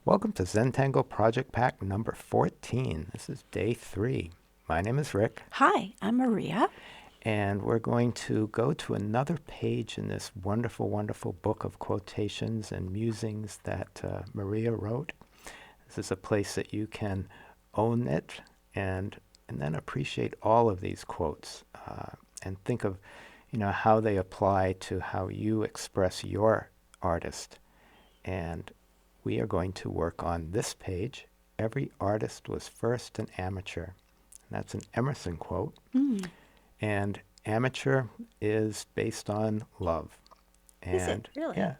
Welcome to Zentangle Project Pack number 14. This is day 3. My name is Rick, Hi, I'm Maria. and we're going to go to another page in this wonderful, wonderful book of quotations and musings that Maria wrote. This is a place that you can own it and then appreciate all of these quotes and think of, how they apply to how you express your artist. And we are going to work on this page. Every artist was first an amateur. That's an Emerson quote. Mm, And amateur is based on love. is it And really? yeah,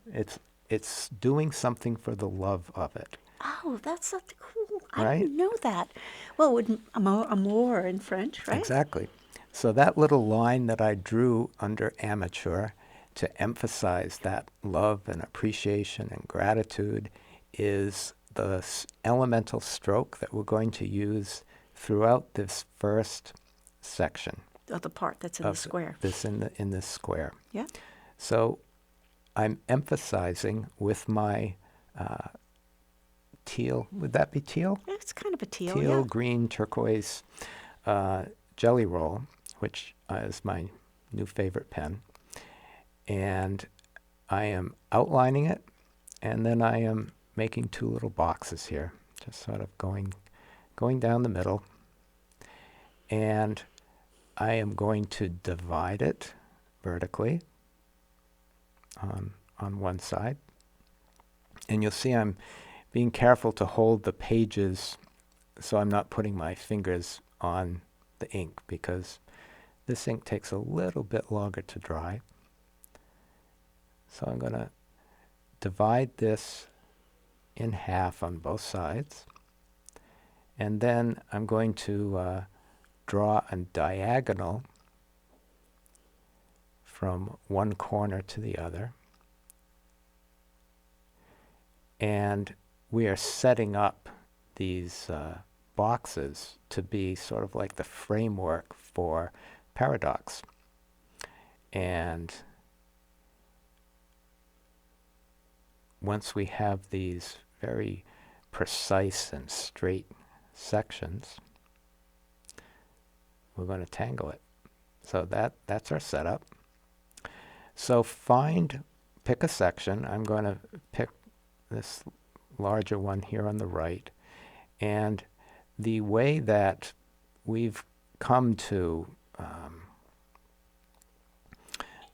it's doing something for the love of it, Oh, that's so cool. I right? didn't know that. Well, would amour in French, right? Exactly. So that little line that I drew under amateur to emphasize that love and appreciation and gratitude is the elemental stroke that we're going to use throughout this first section Oh, the part that's in the of square. this in this square. Yeah. So I'm emphasizing with my teal. Would that be teal? It's kind of a teal, Teal, yeah. green, turquoise jelly roll, which is my new favorite pen. And I am outlining it, and then I am making two little boxes here, just sort of going down the middle. And I am going to divide it vertically on one side. And you'll see I'm being careful to hold the pages so I'm not putting my fingers on the ink, because this ink takes a little bit longer to dry. So I'm going to divide this in half on both sides. And then I'm going to draw a diagonal from one corner to the other. And we are setting up these boxes to be sort of like the framework for paradox. And once we have these very precise and straight sections, we're going to tangle it. So that's our setup. So pick a section. I'm going to pick this larger one here on the right. And the way that we've come to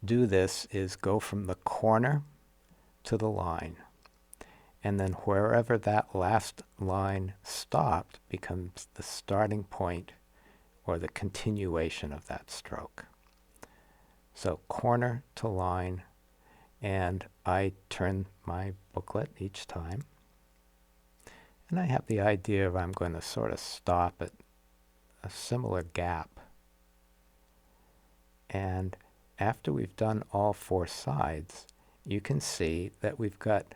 do this is go from the corner to the line. And then wherever that last line stopped becomes the starting point or the continuation of that stroke. So corner to line, and I turn my booklet each time. And I have the idea of I'm going to sort of stop at a similar gap. And after we've done all 4 sides, you can see that we've got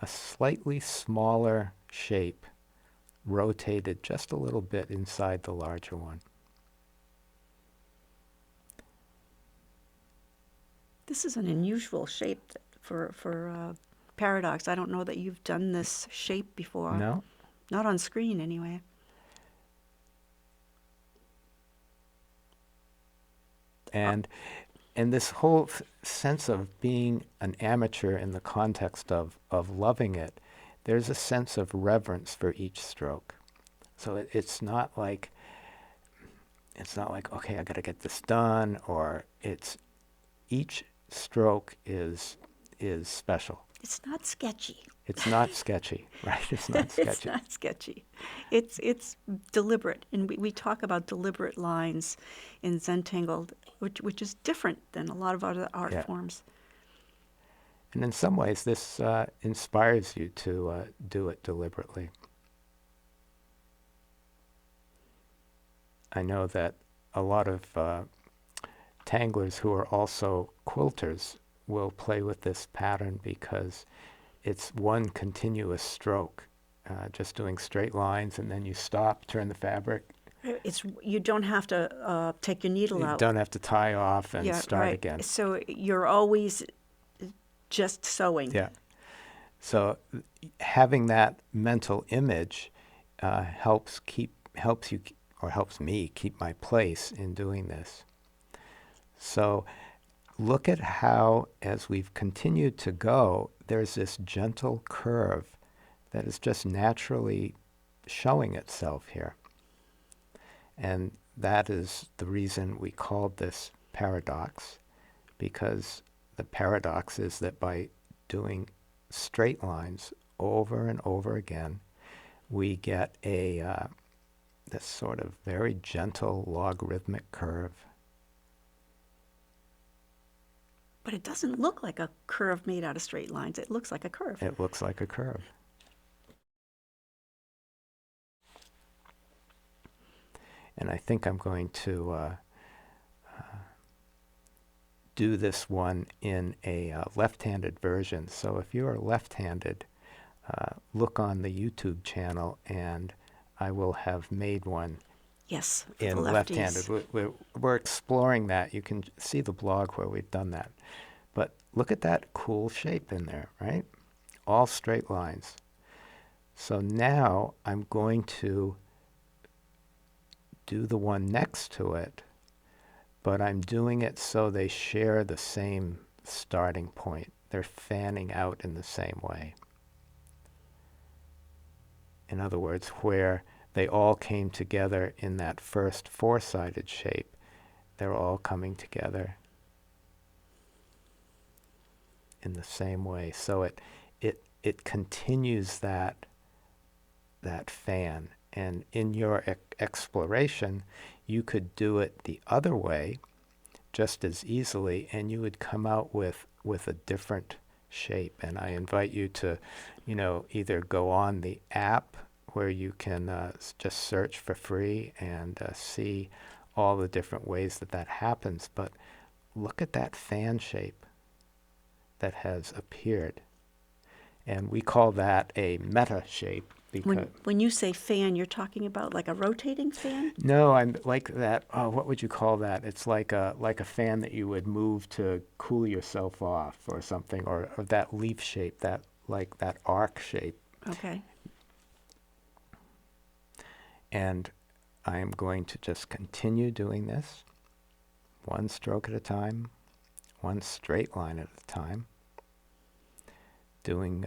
a slightly smaller shape rotated just a little bit inside the larger one. This is an unusual shape for paradox. I don't know that you've done this shape before. No? Not on screen, anyway. And this whole sense of being an amateur in the context of loving it, there's a sense of reverence for each stroke. So it's not like, okay, I got to get this done, or each stroke is special. It's not sketchy. It's not sketchy, right? It's not sketchy. It's not sketchy. It's deliberate, and we talk about deliberate lines in Zentangle, which is different than a lot of other art Yeah. forms. And in some ways, this inspires you to do it deliberately. I know that a lot of tanglers who are also quilters will play with this pattern because it's one continuous stroke, just doing straight lines, and then you stop, turn the fabric. You don't have to take your needle You out. don't have to tie off and Yeah, start right. again. So you're always just sewing. Yeah. So having that mental image helps you or helps me keep my place in doing this. So look at how, as we've continued to go, there's this gentle curve that is just naturally showing itself here. And that is the reason we called this paradox, because the paradox is that by doing straight lines over and over again, we get this sort of very gentle logarithmic curve. But it doesn't look like a curve made out of straight lines. It looks like a curve. It looks like a curve. And I think I'm going to do this one in a left-handed version. So if you are left-handed, look on the YouTube channel, and I will have made one Yes, for in the left-handed. lefties. We're exploring that. You can see the blog where we've done that. But look at that cool shape in there, right? All straight lines. So now I'm going to do the one next to it, but I'm doing it so they share the same starting point. They're fanning out in the same way. In other words, where they all came together in that first four-sided shape, they're all coming together in the same way. So it continues that fan. And in your exploration, you could do it the other way just as easily, and you would come out with a different shape. And I invite you to, either go on the app where you can just search for free and see all the different ways that happens. But look at that fan shape that has appeared. And we call that a meta shape. Because When you say fan, you're talking about like a rotating fan? no, I'm like that. Oh, what would you call that? It's like a fan that you would move to cool yourself off or something, or that leaf shape, that arc shape. Okay. And I am going to just continue doing this, one stroke at a time, one straight line at a time, doing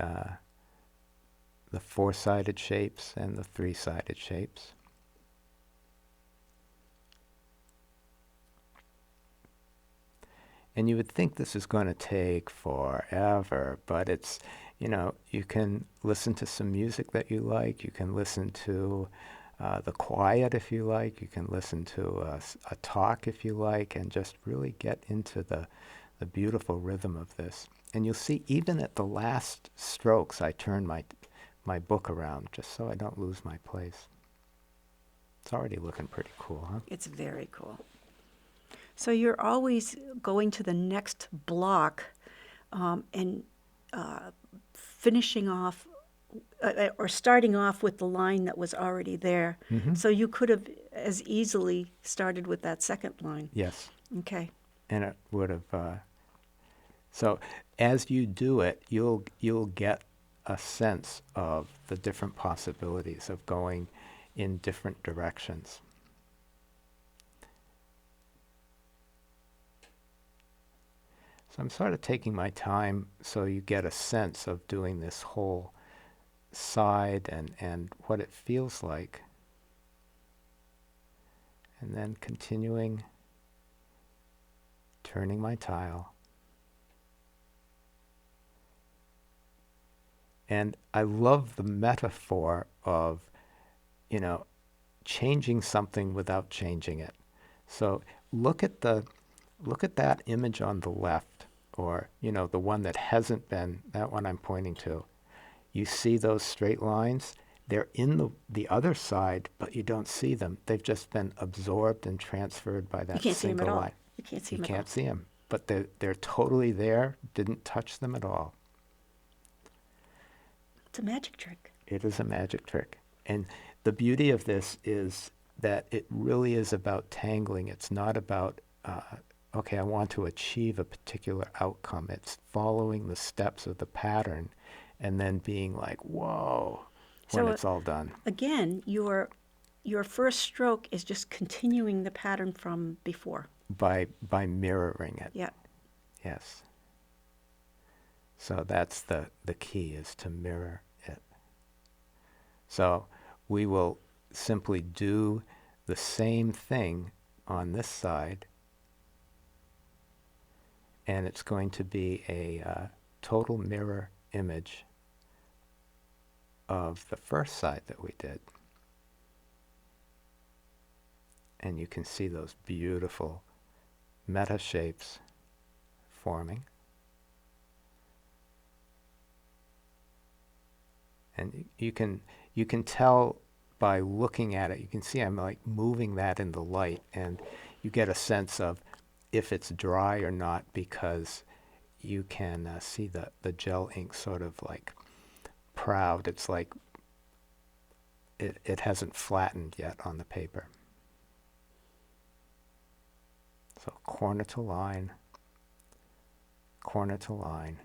the four-sided shapes and the three-sided shapes. And you would think this is going to take forever, but it's, you can listen to some music that you like. You can listen to the quiet if you like. You can listen to a talk if you like, and just really get into the beautiful rhythm of this. And you'll see even at the last strokes, I turn my book around just so I don't lose my place. It's already looking pretty cool, huh? It's very cool. So you're always going to the next block and finishing off or starting off with the line that was already there. Mm-hmm. So you could have as easily started with that second line. Yes. Okay. And it would have. So as you do it, you'll get a sense of the different possibilities of going in different directions. So I'm sort of taking my time so you get a sense of doing this whole side and what it feels like. And then continuing, turning my tile. And I love the metaphor of, changing something without changing it. So look at that image on the left, or, the one that hasn't been, that one I'm pointing to. You see those straight lines? They're in the other side, but you don't see them. They've just been absorbed and transferred by that You can't see them at single all. line. You can't see You them at all. can't see them, but they're totally there, didn't touch them at all. It's a magic trick. It is a magic trick. And the beauty of this is that it really is about tangling. It's not about, I want to achieve a particular outcome. It's following the steps of the pattern and then being like, whoa, when So it's all done. again, your first stroke is just continuing the pattern from before. By mirroring it. Yeah. Yes. So that's the key, is to mirror it. So we will simply do the same thing on this side, and it's going to be a total mirror image of the first side that we did. And you can see those beautiful meta shapes forming. And you can tell by looking at it, you can see I'm like moving that in the light, and you get a sense of if it's dry or not, because you can see the gel ink sort of like proud. It's like it hasn't flattened yet on the paper. So corner to line, corner to line.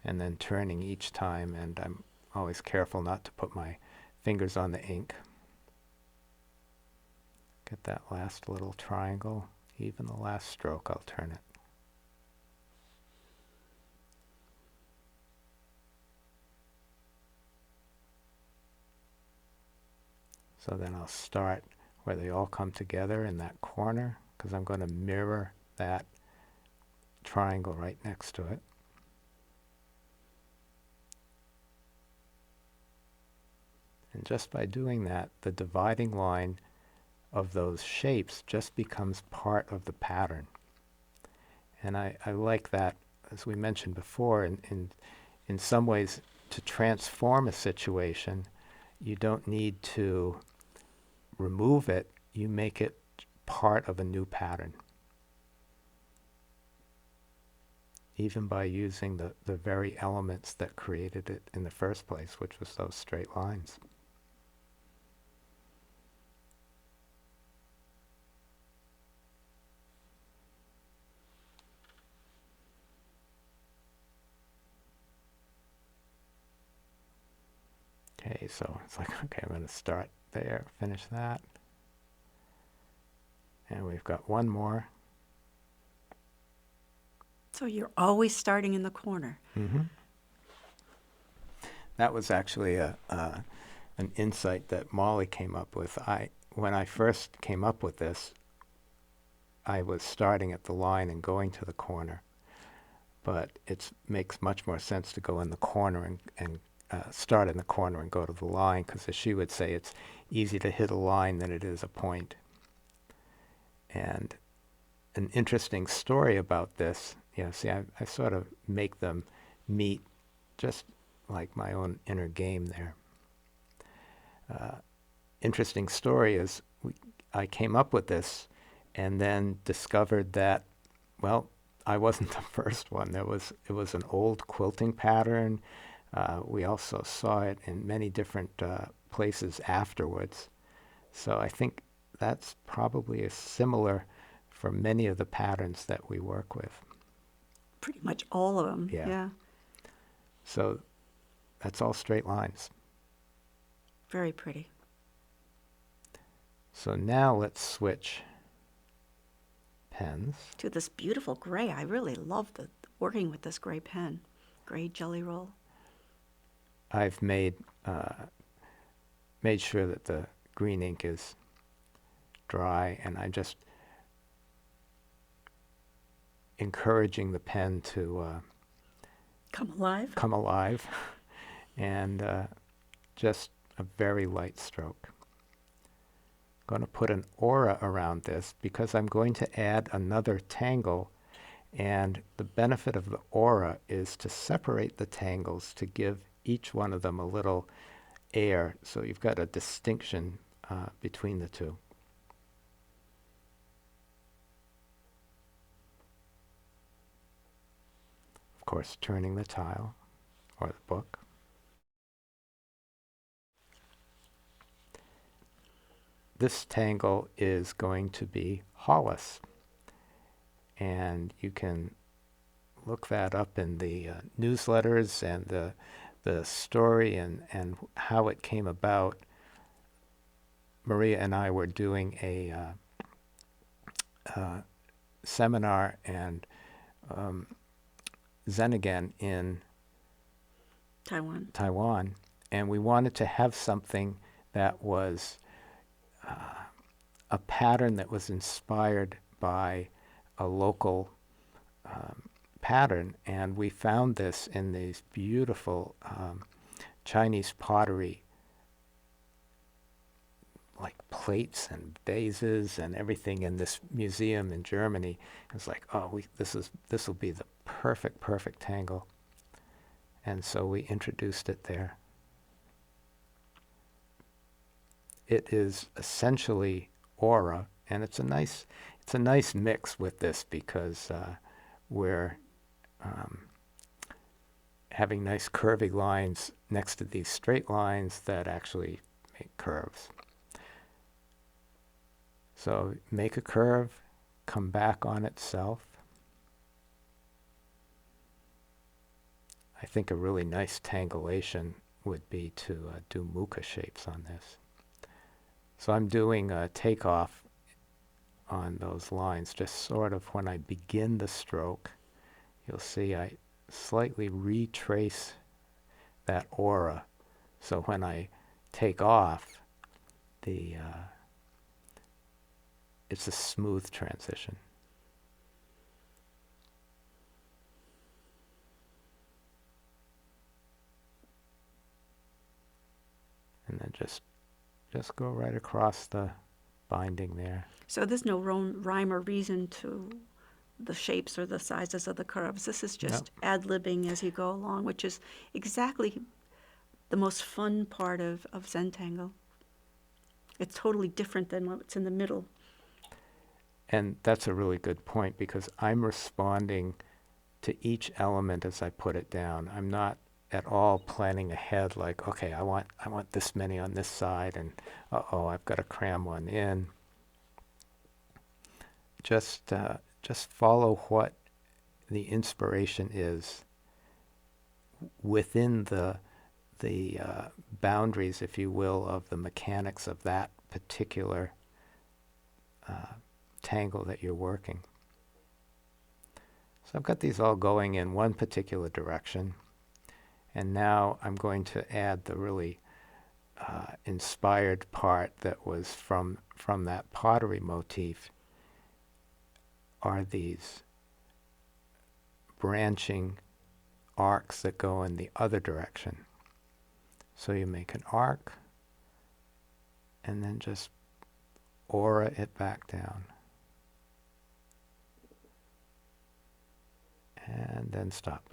And then turning each time, and I'm always careful not to put my fingers on the ink. Get that last little triangle, even the last stroke, I'll turn it. So then I'll start where they all come together in that corner, because I'm going to mirror that triangle right next to it. And just by doing that, the dividing line of those shapes just becomes part of the pattern. And I like that, as we mentioned before, in some ways, to transform a situation, you don't need to remove it, you make it part of a new pattern. Even by using the very elements that created it in the first place, which was those straight lines. Okay, so it's like, okay, I'm going to start there, finish that. And we've got one more. So you're always starting in the corner. Mm-hmm. That was actually an insight that Molly came up with. When I first came up with this, I was starting at the line and going to the corner. But it makes much more sense to go in the corner and start in the corner and go to the line, because as she would say, it's easy to hit a line than it is a point. And an interesting story about this, see, I sort of make them meet just like my own inner game there. Interesting story is I came up with this and then discovered that, well, I wasn't the first one. It was an old quilting pattern. We also saw it in many different places afterwards. So I think that's probably similar for many of the patterns that we work with. Pretty much all of them. Yeah. Yeah. So that's all straight lines. Very pretty. So now let's switch pens. To this beautiful gray. I really love working with this gray pen. Gray Jelly Roll. I've made sure that the green ink is dry, and I'm just encouraging the pen to come alive, and just a very light stroke. I'm going to put an aura around this because I'm going to add another tangle, and the benefit of the aura is to separate the tangles to give each one of them a little air, so you've got a distinction between the two. Of course, turning the tile or the book. This tangle is going to be Hollis, and you can look that up in the newsletters and the story and how it came about. Maria and I were doing a seminar and Zen again in Taiwan, and we wanted to have something that was a pattern that was inspired by a local pattern, and we found this in these beautiful Chinese pottery, like plates and vases and everything in this museum in Germany. It's like, oh, this will be the perfect tangle, and so we introduced it there. It is essentially aura, and it's a nice mix with this because we're having nice curvy lines next to these straight lines that actually make curves. So make a curve, come back on itself. I think a really nice tangulation would be to do mukha shapes on this. So I'm doing a takeoff on those lines, just sort of when I begin the stroke. You'll see I slightly retrace that aura. So when I take off, it's a smooth transition. And then just go right across the binding there. So there's no rhyme or reason to the shapes or the sizes of the curves. This is just ad-libbing as you go along, which is exactly the most fun part of Zentangle. It's totally different than what's in the middle. And that's a really good point because I'm responding to each element as I put it down. I'm not at all planning ahead like, okay, I want this many on this side, and I've got to cram one in. Just follow what the inspiration is within the boundaries, if you will, of the mechanics of that particular tangle that you're working. So I've got these all going in one particular direction, and now I'm going to add the really inspired part that was from that pottery motif. Are these branching arcs that go in the other direction. So you make an arc and then just aura it back down. And then stop.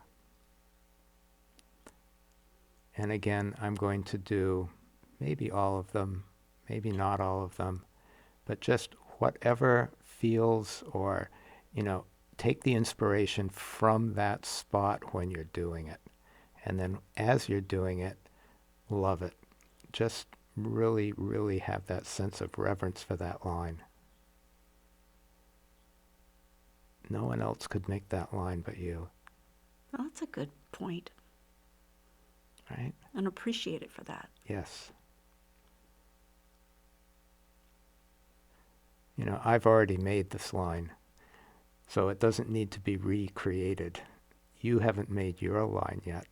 And again, I'm going to do maybe all of them, maybe not all of them, but just whatever feels, or, take the inspiration from that spot when you're doing it. And then as you're doing it, love it. Just really, really have that sense of reverence for that line. No one else could make that line but you. Well, that's a good point. Right? And appreciate it for that. Yes. I've already made this line, so it doesn't need to be recreated. You haven't made your line yet,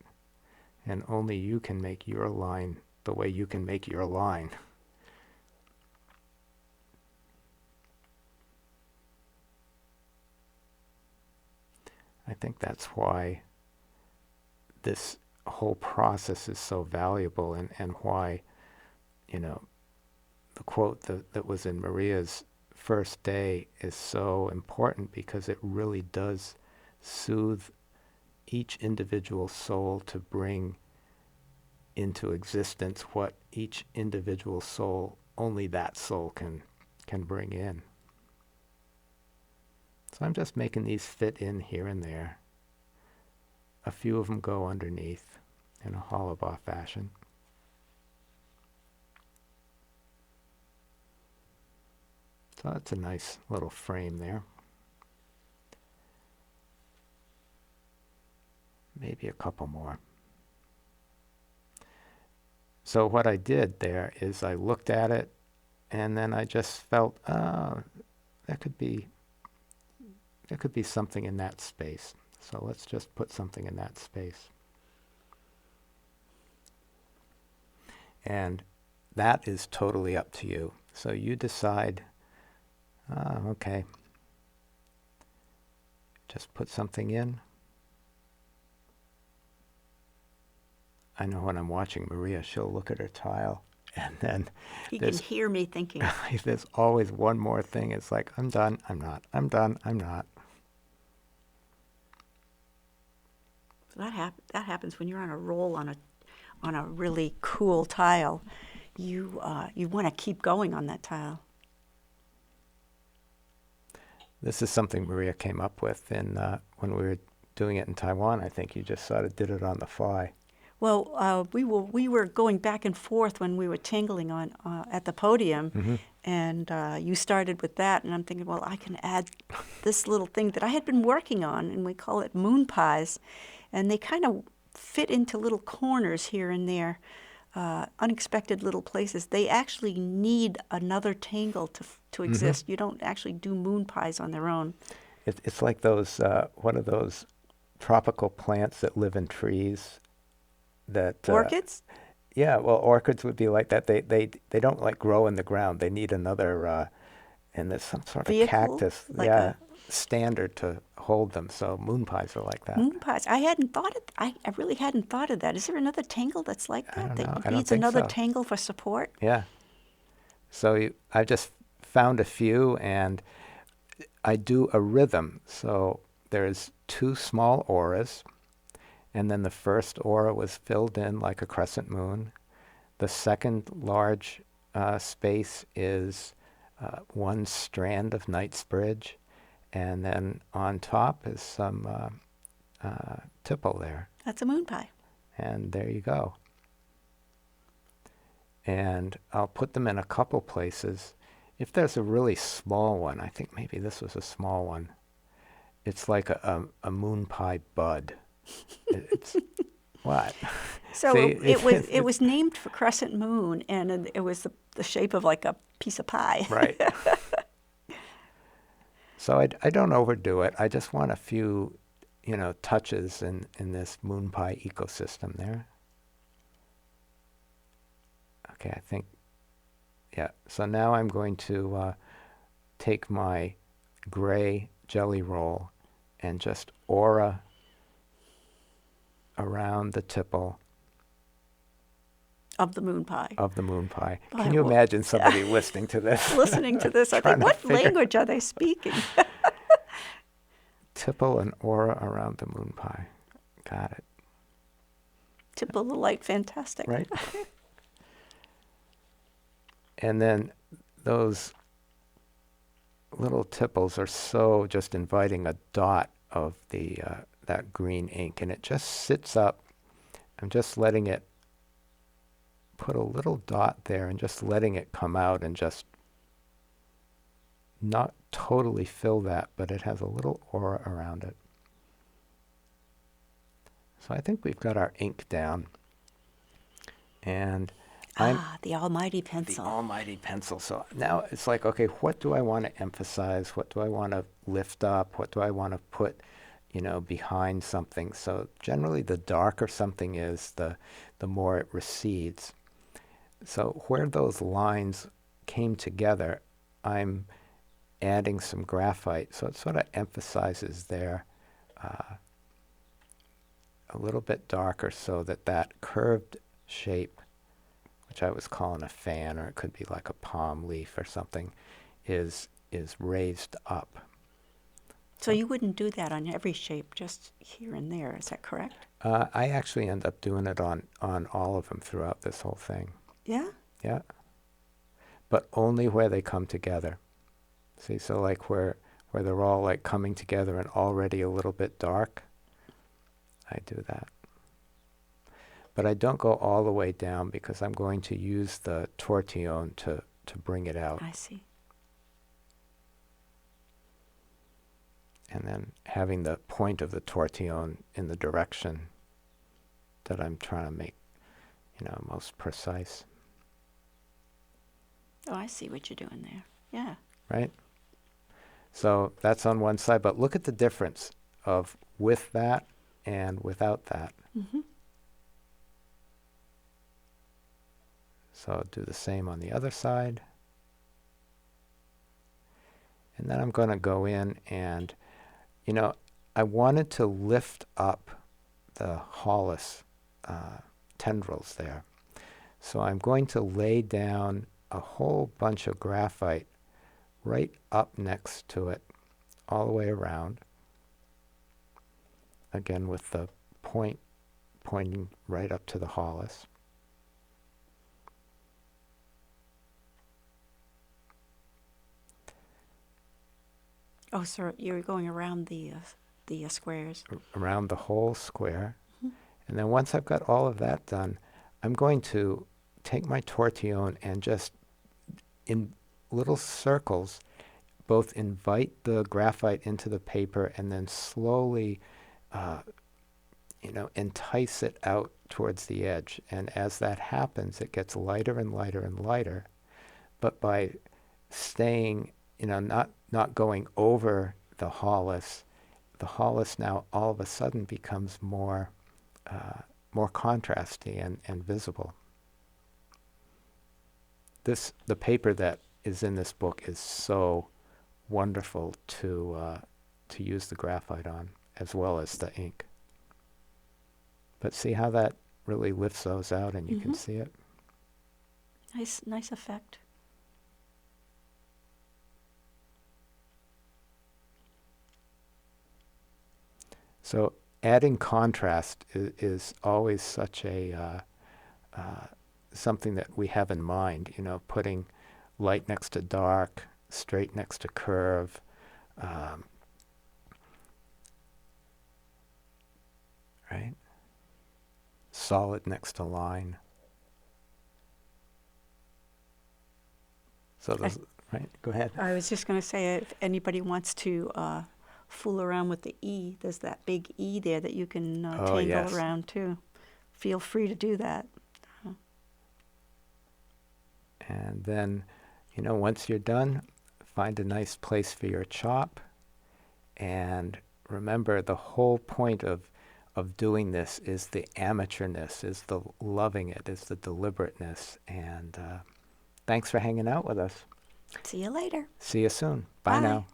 and only you can make your line the way you can make your line. I think that's why this whole process is so valuable, and why, the quote that was in Maria's first day is so important, because it really does soothe each individual soul to bring into existence what each individual soul, only that soul can bring in. So I'm just making these fit in here and there. A few of them go underneath in a hollow bar fashion. So that's a nice little frame there. maybe a couple more. So what I did there is I looked at it, and then I just felt, oh, there could be something in that space. So let's just put something in that space. And that is totally up to you. So you decide, okay, just put something in. I know when I'm watching Maria, she'll look at her tile, and then He can hear me thinking. there's always one more thing. It's like, I'm done, I'm not. I'm done, I'm not. That happens when you're on a roll on a really cool tile. You want to keep going on that tile. This is something Maria came up with when we were doing it in Taiwan. I think you just sort of did it on the fly. Well, we were going back and forth when we were tangling on at the podium, and you started with that, and I'm thinking, well, I can add this little thing that I had been working on, and we call it moon pies, and they kind of fit into little corners here and there, unexpected little places. They actually need another tangle to exist. You don't actually do moon pies on their own. It's like those what are those tropical plants that live in trees? That Orchids? Yeah, well, orchids would be like that. They don't like grow in the ground. They need another, and there's some sort of Vehicle? cactus, Like standard to hold them. So moon pies are like that. moon pies. I hadn't thought of. I really hadn't thought of that. Is there another tangle that's like that? I don't that know. I don't needs think another so. tangle for support? Yeah. So I just found a few, and I do a rhythm. So there's 2 small auras, and then the first aura was filled in like a crescent moon. The second large space is 1 strand of Knightsbridge, and then on top is some tipple there. That's a moon pie. And there you go. And I'll put them in a couple places. If there's a really small one, I think maybe this was a small one, it's like a moon pie bud. It's what? So See, it was named for crescent moon, and it was the shape of like a piece of pie. Right. So I don't overdo it. I just want a few, touches in this moon pie ecosystem there. Okay, I think, yeah. So now I'm going to take my gray jelly roll and just aura around the tipple Of the moon pie. of the moon pie. Boy, Can you well, imagine somebody listening to this? Listening to this, I Trying think, to what figure- language are they speaking? Tipple and aura around the moon pie. Got it. Tipple the light, fantastic. Right? And then those little tipples are so just inviting a dot of that green ink, and it just sits up. I'm just letting it put a little dot there and just letting it come out and just not totally fill that, but it has a little aura around it. So I think we've got our ink down. And The almighty the pencil. almighty pencil. So now it's like, okay, what do I want to emphasize? What do I want to lift up? What do I want to put, behind something? So generally the darker something is, the more it recedes. So where those lines came together, I'm adding some graphite. So it sort of emphasizes there a little bit darker, so that curved shape, which I was calling a fan, or it could be like a palm leaf or something, is raised up. So you wouldn't do that on every shape, just here and there. Is that correct? I actually end up doing it on all of them throughout this whole thing. Yeah? Yeah. But only where they come together. See, so like where they're all like coming together and already a little bit dark, I do that. But I don't go all the way down because I'm going to use the tortillon to bring it out. I see. And then having the point of the tortillon in the direction that I'm trying to make, most precise. Oh, I see what you're doing there. Yeah. Right? So that's on one side, but look at the difference of with that and without that. Mm-hmm. So I'll do the same on the other side. And then I'm going to go in and, I wanted to lift up the Hollis tendrils there. So I'm going to lay down a whole bunch of graphite right up next to it, all the way around. Again, with the point pointing right up to the Hollis. Oh, so you're going around the squares. Around the whole square. Mm-hmm. And then once I've got all of that done, I'm going to take my tortillon and just in little circles both invite the graphite into the paper and then slowly entice it out towards the edge. And as that happens, it gets lighter and lighter and lighter. But by staying, not going over the Hollis now all of a sudden becomes more contrasty and visible. The paper that is in this book is so wonderful to use the graphite on, as well as the ink. But see how that really lifts those out, and you can see it. Nice effect. So adding contrast is always such a something that we have in mind. Putting light next to dark, straight next to curve. Right? Solid next to line. So those, right? Go ahead. I was just going to say, if anybody wants to fool around with the E, there's that big E there that you can tangle yes. around too. Feel free to do that. And then, once you're done, find a nice place for your chop. And remember, the whole point of doing this is the amateurness, is the loving it, is the deliberateness. And thanks for hanging out with us. See you later. See you soon. Bye Bye. now.